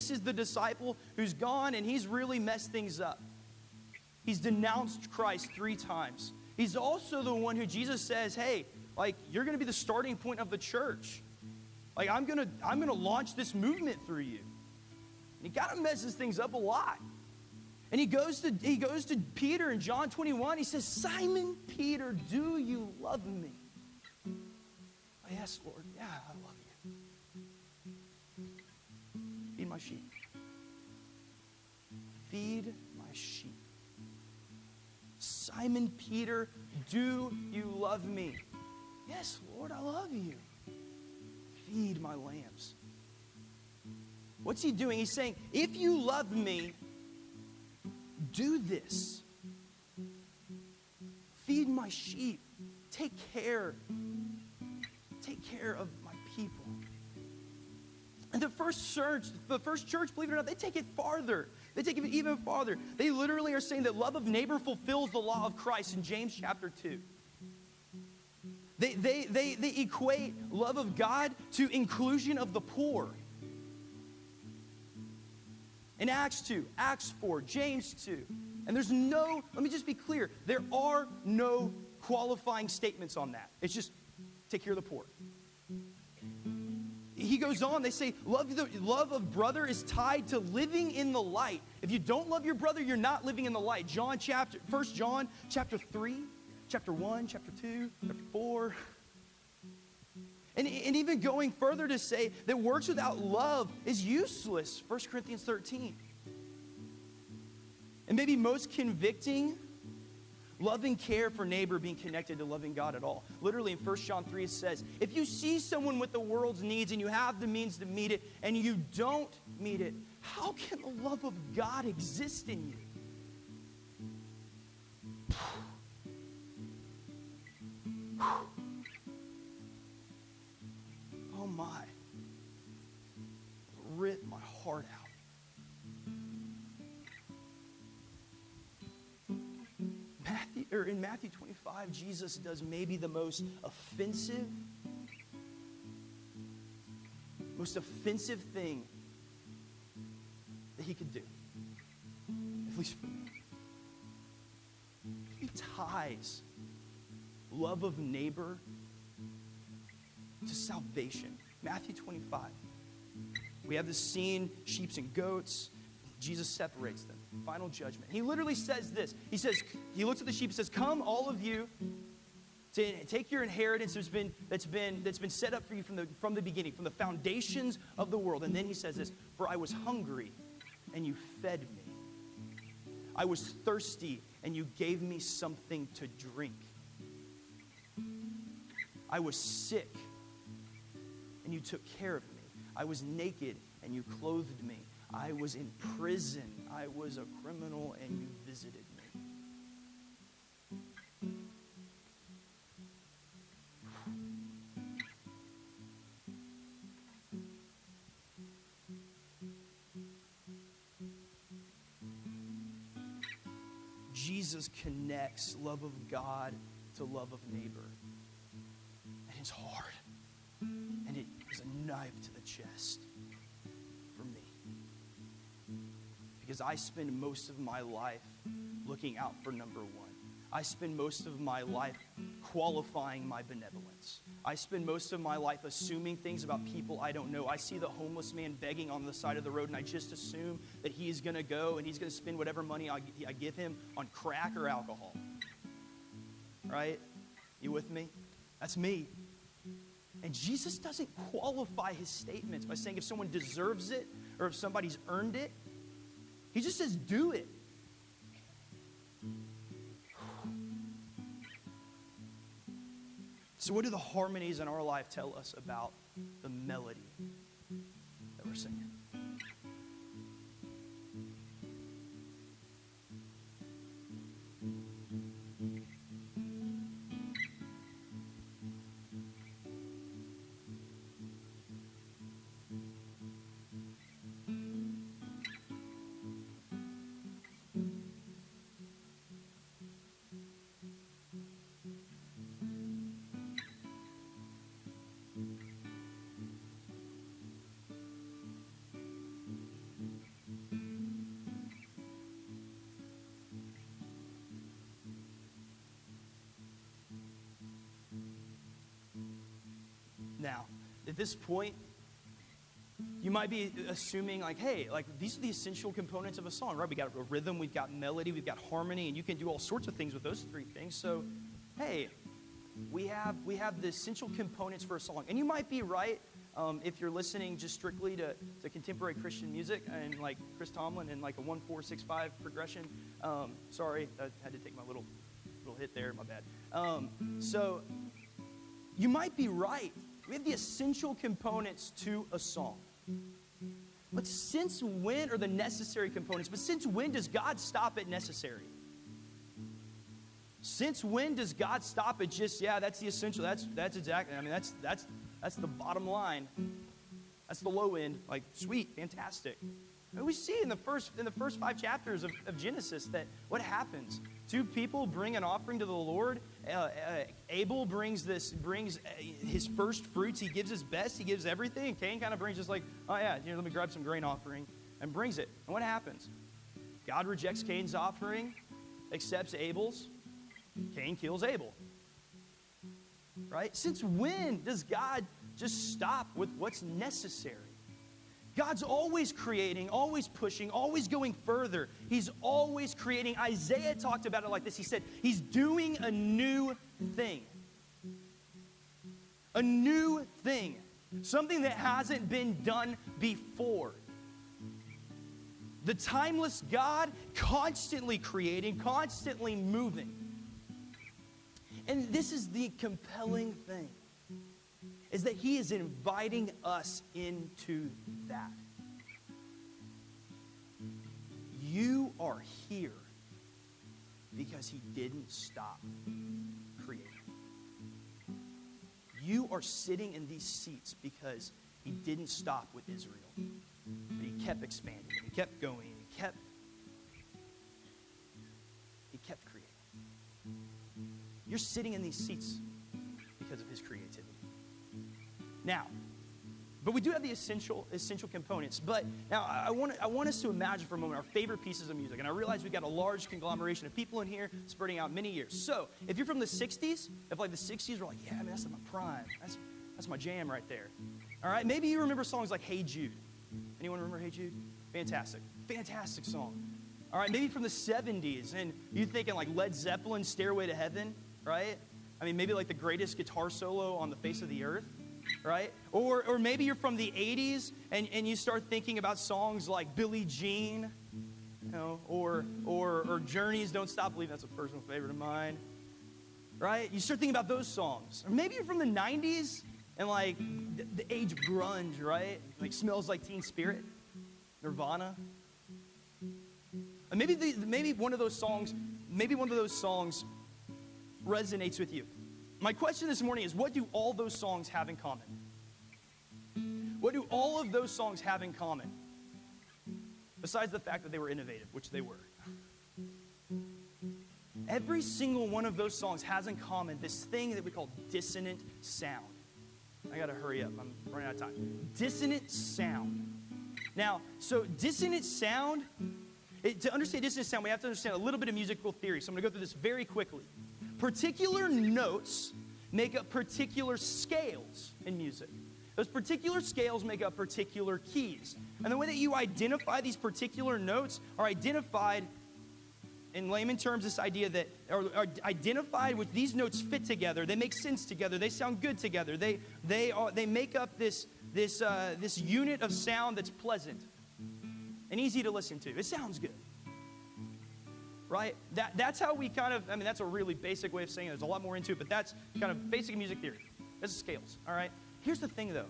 This is the disciple who's gone and he's really messed things up. He's denounced Christ 3 times. He's also the one who Jesus says, hey, like, you're going to be the starting point of the church. Like, I'm going to launch this movement through you. And he kind of messes things up a lot. And he goes to Peter in John 21. He says, Simon Peter, do you love me? Oh, yes, Lord. Yeah, I love you. Feed my sheep. Feed my sheep. Simon Peter, do you love me? Yes, Lord, I love you. Feed my lambs. What's he doing? He's saying, if you love me, do this. Feed my sheep. Take care of my people. And the first church, believe it or not, they take it farther. They take it even farther. They literally are saying that love of neighbor fulfills the law of Christ in James chapter 2. They equate love of God to inclusion of the poor. In Acts 2, Acts 4, James 2. And let me just be clear, there are no qualifying statements on that. It's just take care of the poor. He goes on, they say, love of brother is tied to living in the light. If you don't love your brother, you're not living in the light. 1 John chapter 3, chapter 1, chapter 2, chapter 4. And even going further to say that works without love is useless. 1 Corinthians 13. And maybe most convicting, love and care for neighbor being connected to loving God at all. Literally in 1 John 3 it says, if you see someone with the world's needs and you have the means to meet it and you don't meet it, how can the love of God exist in you? Oh my. Rip my heart out. In Matthew 25, Jesus does maybe the most offensive thing that he could do. At least for me. He ties love of neighbor to salvation. Matthew 25. We have this scene, sheep and goats. Jesus separates them. Final judgment. He literally says this. He looks at the sheep and says, come, all of you, to take your inheritance that's been set up for you from the beginning, from the foundations of the world. And then he says this, for I was hungry and you fed me. I was thirsty and you gave me something to drink. I was sick and you took care of me. I was naked and you clothed me. I was in prison. I was a criminal and you visited me. Jesus connects love of God to love of neighbor. And it's hard. And it is a knife to the chest for me. Because I spend most of my life looking out for number one. I spend most of my life qualifying my benevolence. I spend most of my life assuming things about people I don't know. I see the homeless man begging on the side of the road, and I just assume that he's going to go and he's going to spend whatever money I give him on crack or alcohol. Right? You with me? That's me. And Jesus doesn't qualify his statements by saying if someone deserves it or if somebody's earned it. He just says, do it. So what do the harmonies in our life tell us about the melody that we're singing? Now, at this point, you might be assuming like, hey, like these are the essential components of a song, right? We got a rhythm, we've got melody, we've got harmony, and you can do all sorts of things with those three things. So, hey, we have the essential components for a song. And you might be right if you're listening just strictly to contemporary Christian music and like Chris Tomlin and like a 1-4-6-5 progression. Sorry, I had to take my little hit there, my bad. So you might be right. We have the essential components to a song. But since when are the necessary components? But since when does God stop at necessary? Since when does God stop at just, yeah, that's the essential, that's exactly, I mean, that's the bottom line. That's the low end, like, sweet, fantastic. And we see in the first 5 chapters of Genesis that what happens? 2 people bring an offering to the Lord. Abel brings his first fruits. He gives his best. He gives everything. And Cain kind of brings just like, oh yeah, let me grab some grain offering, and brings it. And what happens? God rejects Cain's offering, accepts Abel's. Cain kills Abel. Right? Since when does God just stop with what's necessary? God's always creating, always pushing, always going further. He's always creating. Isaiah talked about it like this. He said, he's doing a new thing. A new thing. Something that hasn't been done before. The timeless God constantly creating, constantly moving. And this is the compelling thing, is that he is inviting us into that. You are here because he didn't stop creating. You are sitting in these seats because he didn't stop with Israel. But he kept expanding, he kept going, he kept creating. You're sitting in these seats because of his creativity. Now, but we do have the essential components. But now I want us to imagine for a moment our favorite pieces of music. And I realize we've got a large conglomeration of people in here spreading out many years. So if you're from the 60s, if like the 60s were like, yeah, man, that's my prime. That's my jam right there. All right, maybe you remember songs like Hey Jude. Anyone remember Hey Jude? Fantastic. Fantastic song. All right, maybe from the 70s, and you're thinking like Led Zeppelin, Stairway to Heaven, right? I mean, maybe like the greatest guitar solo on the face of the earth, right? Or maybe you're from the 80s, and you start thinking about songs like Billie Jean, you know, or Journey's Don't Stop Believing. That's a personal favorite of mine, right? You start thinking about those songs. Or maybe you're from the 90s, and like the age of grunge, right? Like Smells Like Teen Spirit, Nirvana. And maybe one of those songs resonates with you. My question this morning is, what do all those songs have in common? What do all of those songs have in common? Besides the fact that they were innovative, which they were. Every single one of those songs has in common this thing that we call dissonant sound. I got to hurry up. I'm running out of time. Dissonant sound. Now, so dissonant sound, to understand dissonant sound, we have to understand a little bit of musical theory. So I'm going to go through this very quickly. Particular notes make up particular scales in music. Those particular scales make up particular keys. And the way that you identify these particular notes are identified, in layman terms, this idea that are identified with these notes fit together. They make sense together. They sound good together. They make up this unit of sound that's pleasant and easy to listen to. It sounds good. Right? That's how we kind of, I mean, that's a really basic way of saying it. There's a lot more into it, but that's kind of basic music theory. That's the scales, all right? Here's the thing, though.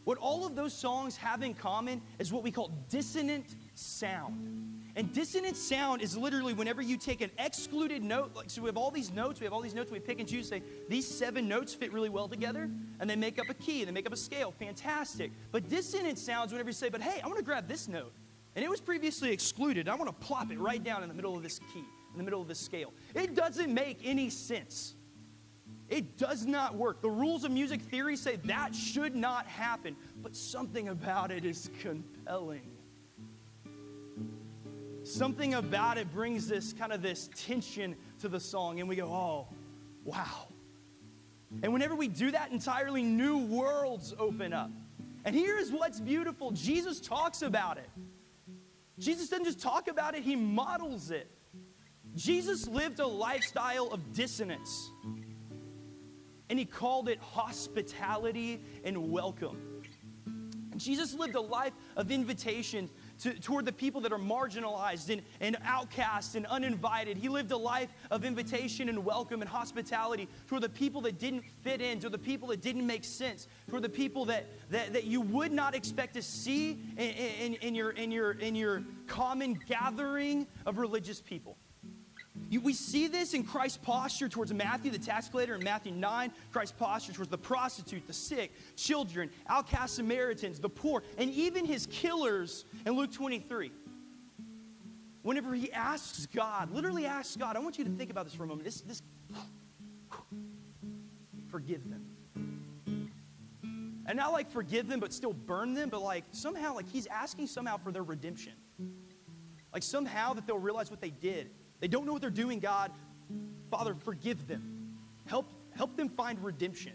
What all of those songs have in common is what we call dissonant sound. And dissonant sound is literally whenever you take an excluded note, like, so we have all these notes, we pick and choose, say, these 7 notes fit really well together, and they make up a key, they make up a scale, fantastic. But dissonant sounds whenever you say, but hey, I want to grab this note. And it was previously excluded. I want to plop it right down in the middle of this key, in the middle of this scale. It doesn't make any sense. It does not work. The rules of music theory say that should not happen, but something about it is compelling. Something about it brings this kind of this tension to the song, and we go, oh, wow. And whenever we do that entirely, new worlds open up. And here's what's beautiful. Jesus talks about it. Jesus doesn't just talk about it, he models it. Jesus lived a lifestyle of dissonance. And he called it hospitality and welcome. Jesus lived a life of invitation toward the people that are marginalized and outcast and uninvited. He lived a life of invitation and welcome and hospitality toward the people that didn't fit in, toward the people that didn't make sense, toward the people that you would not expect to see in your common gathering of religious people. We see this in Christ's posture towards Matthew, the tax collector, in Matthew 9, Christ's posture towards the prostitute, the sick, children, outcast Samaritans, the poor, and even his killers in Luke 23. Whenever he asks God, literally asks God, I want you to think about this for a moment. This forgive them. And not like forgive them, but still burn them, but like somehow, like he's asking somehow for their redemption. Like somehow that they'll realize what they did. They don't know what they're doing, God. Father, forgive them. Help them find redemption.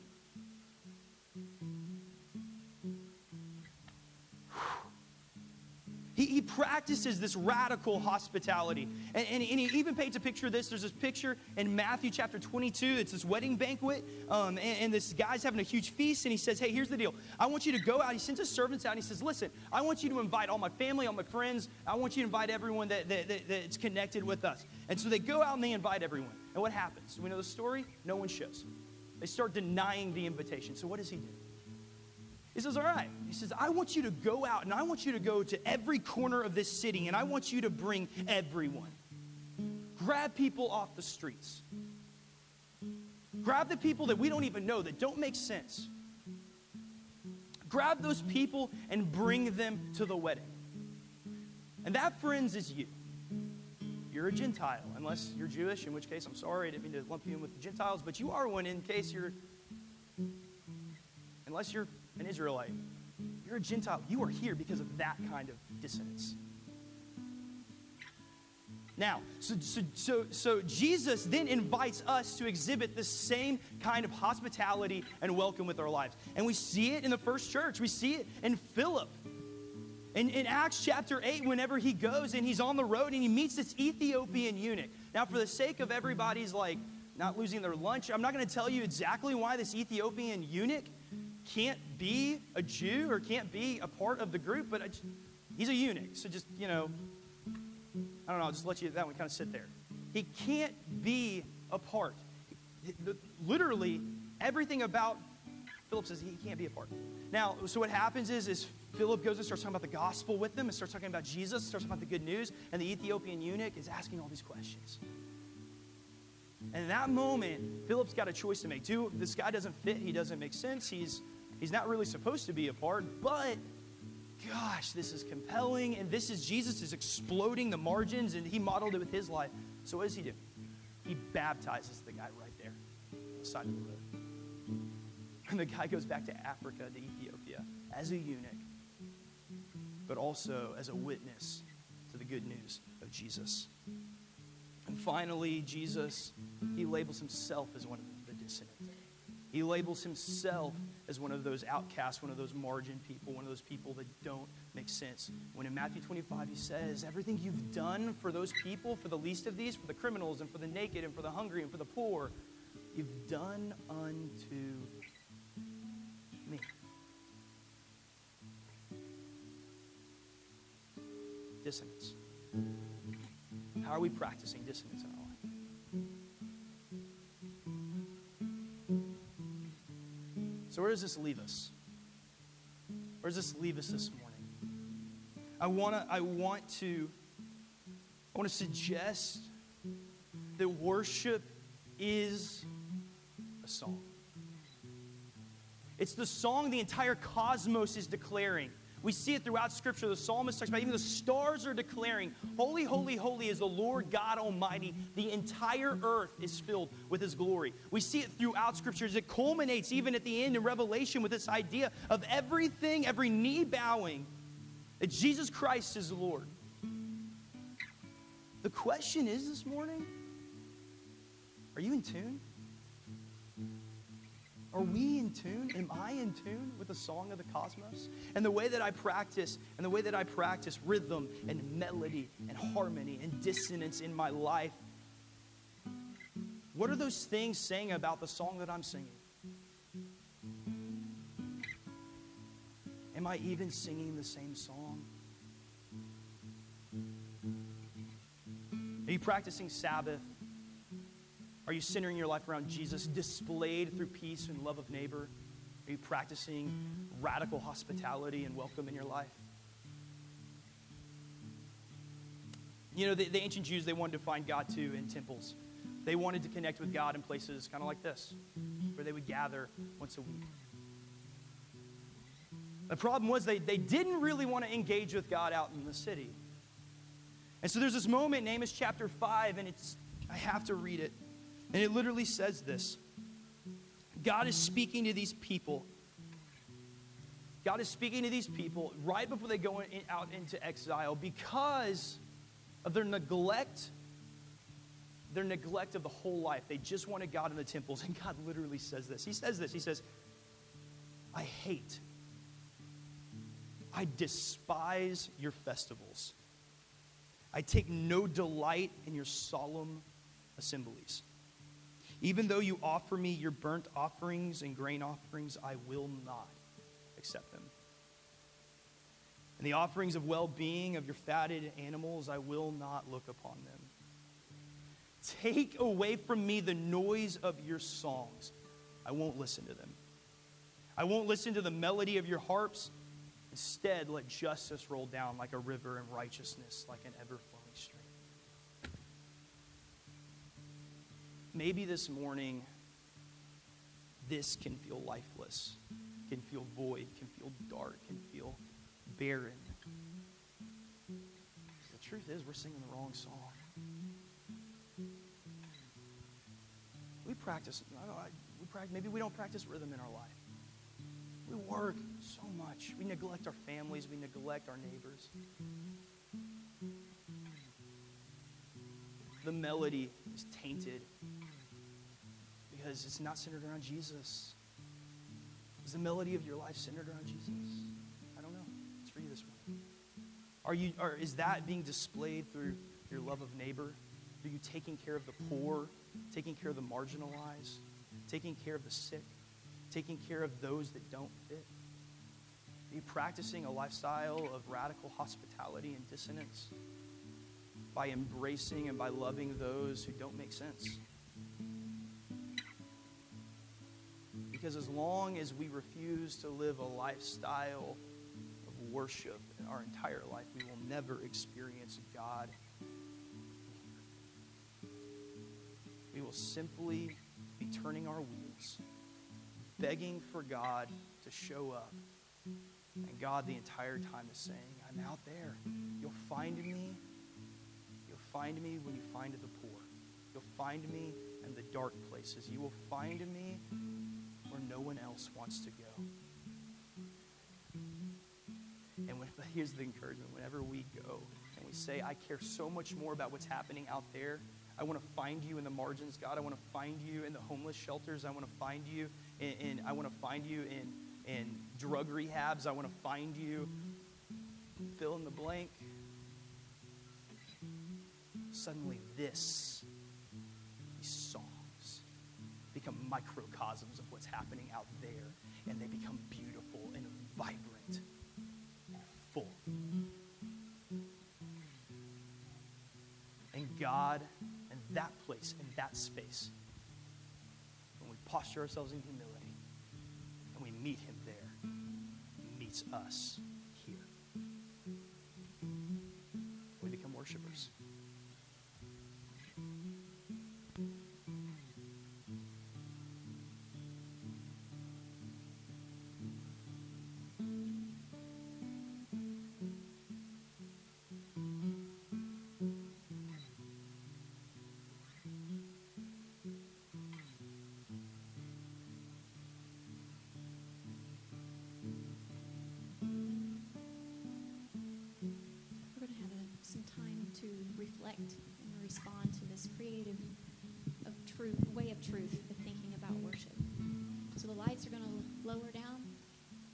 He practices this radical hospitality. And he even paints a picture of this. There's this picture in Matthew chapter 22. It's this wedding banquet. And this guy's having a huge feast. And he says, hey, here's the deal. I want you to go out. He sends his servants out. And he says, listen, I want you to invite all my family, all my friends. I want you to invite everyone that's connected with us. And so they go out and they invite everyone. And what happens? We know the story. No one shows. They start denying the invitation. So what does he do? He says, all right. He says, I want you to go out and I want you to go to every corner of this city and I want you to bring everyone. Grab people off the streets. Grab the people that we don't even know, that don't make sense. Grab those people and bring them to the wedding. And that, friends, is you. You're a Gentile, unless you're Jewish, in which case, I'm sorry, I didn't mean to lump you in with the Gentiles, but you are one in case unless you're an Israelite. You're a Gentile. You are here because of that kind of dissonance. Now, so Jesus then invites us to exhibit the same kind of hospitality and welcome with our lives. And we see it in the first church. We see it in Philip. In Acts chapter 8, whenever he goes and he's on the road and he meets this Ethiopian eunuch. Now, for the sake of everybody's not losing their lunch, I'm not going to tell you exactly why this Ethiopian eunuch can't be a Jew or can't be a part of the group, but he's a eunuch. So just, I don't know, I'll just let you that one kind of sit there. He can't be a part. Literally, everything about Philip says he can't be a part. Now, so what happens is Philip goes and starts talking about the gospel with them and starts talking about Jesus, starts talking about the good news, and the Ethiopian eunuch is asking all these questions. And in that moment, Philip's got a choice to make. This guy doesn't fit. He doesn't make sense. He's not really supposed to be a part, but gosh, this is compelling. And Jesus is exploding the margins, and he modeled it with his life. So what does he do? He baptizes the guy right there on the side of the road. And the guy goes back to Africa, to Ethiopia, as a eunuch, but also as a witness to the good news of Jesus. And finally, Jesus, he labels himself as one of the dissonant. He labels himself as one of those outcasts, one of those margin people, one of those people that don't make sense. When in Matthew 25, he says, everything you've done for those people, for the least of these, for the criminals and for the naked and for the hungry and for the poor, you've done unto me. Dissonance. How are we practicing dissonance in our life? So where does this leave us? Where does this leave us this morning? I want to suggest that worship is a song. It's the song the entire cosmos is declaring. We see it throughout Scripture. The psalmist talks about even the stars are declaring, holy, holy, holy is the Lord God Almighty. The entire earth is filled with His glory. We see it throughout Scripture as it culminates even at the end in Revelation with this idea of everything, every knee bowing, that Jesus Christ is Lord. The question is this morning, are you in tune? Are we in tune? Am I in tune with the song of the cosmos? And the way that I practice, rhythm and melody and harmony and dissonance in my life, what are those things saying about the song that I'm singing? Am I even singing the same song? Are you practicing Sabbath? Are you centering your life around Jesus, displayed through peace and love of neighbor? Are you practicing radical hospitality and welcome in your life? You know, the ancient Jews, they wanted to find God too in temples. They wanted to connect with God in places kind of like this, where they would gather once a week. The problem was they didn't really want to engage with God out in the city. And so there's this moment in Amos chapter 5, and I have to read it. And it literally says this. God is speaking to these people. God is speaking to these people right before they go out into exile because of their neglect of the whole life. They just wanted God in the temples. And God literally says this. He says, I despise your festivals. I take no delight in your solemn assemblies. Even though you offer me your burnt offerings and grain offerings, I will not accept them. And the offerings of well-being of your fatted animals, I will not look upon them. Take away from me the noise of your songs. I won't listen to them. I won't listen to the melody of your harps. Instead, let justice roll down like a river and righteousness like an ever-flowing stream. Maybe this morning, this can feel lifeless, can feel void, can feel dark, can feel barren. The truth is, we're singing the wrong song. Maybe we don't practice rhythm in our life. We work so much. We neglect our families. We neglect our neighbors. The melody is tainted because it's not centered around Jesus. Is the melody of your life centered around Jesus? I don't know. It's for you this morning. Is that being displayed through your love of neighbor? Are you taking care of the poor, taking care of the marginalized, taking care of the sick, taking care of those that don't fit? Are you practicing a lifestyle of radical hospitality and dissonance by embracing and by loving those who don't make sense? Because as long as we refuse to live a lifestyle of worship in our entire life, we will never experience God. We will simply be turning our wheels, begging for God to show up. And God the entire time is saying, I'm out there. You'll find me. You'll find me when you find the poor. You'll find me in the dark places. You will find me where no one else wants to go. And here's the encouragement. Whenever we go and we say, I care so much more about what's happening out there, I want to find you in the margins, God. I want to find you in the homeless shelters. I want to find you in drug rehabs. I want to find you, fill in the blank. Suddenly these songs become microcosms of what's happening out there, and they become beautiful and vibrant and full. And God, in that place, in that space, when we posture ourselves in humility and we meet him there, he meets us here. We become worshipers. reflect and respond to this creative way of truth, of thinking about worship. So the lights are going to lower down,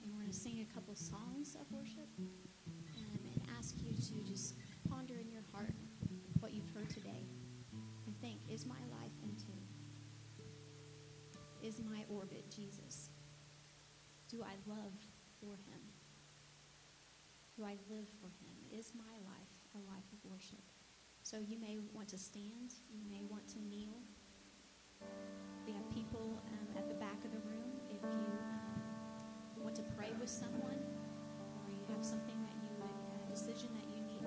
and we're going to sing a couple songs of worship and ask you to just ponder in your heart what you've heard today and think, is my life in tune? Is my orbit Jesus? Do I love for him? Do I live for him? Is my life a life of worship? So you may want to stand. You may want to kneel. We have people at the back of the room. If you want to pray with someone, or you have something that you would, a decision that you need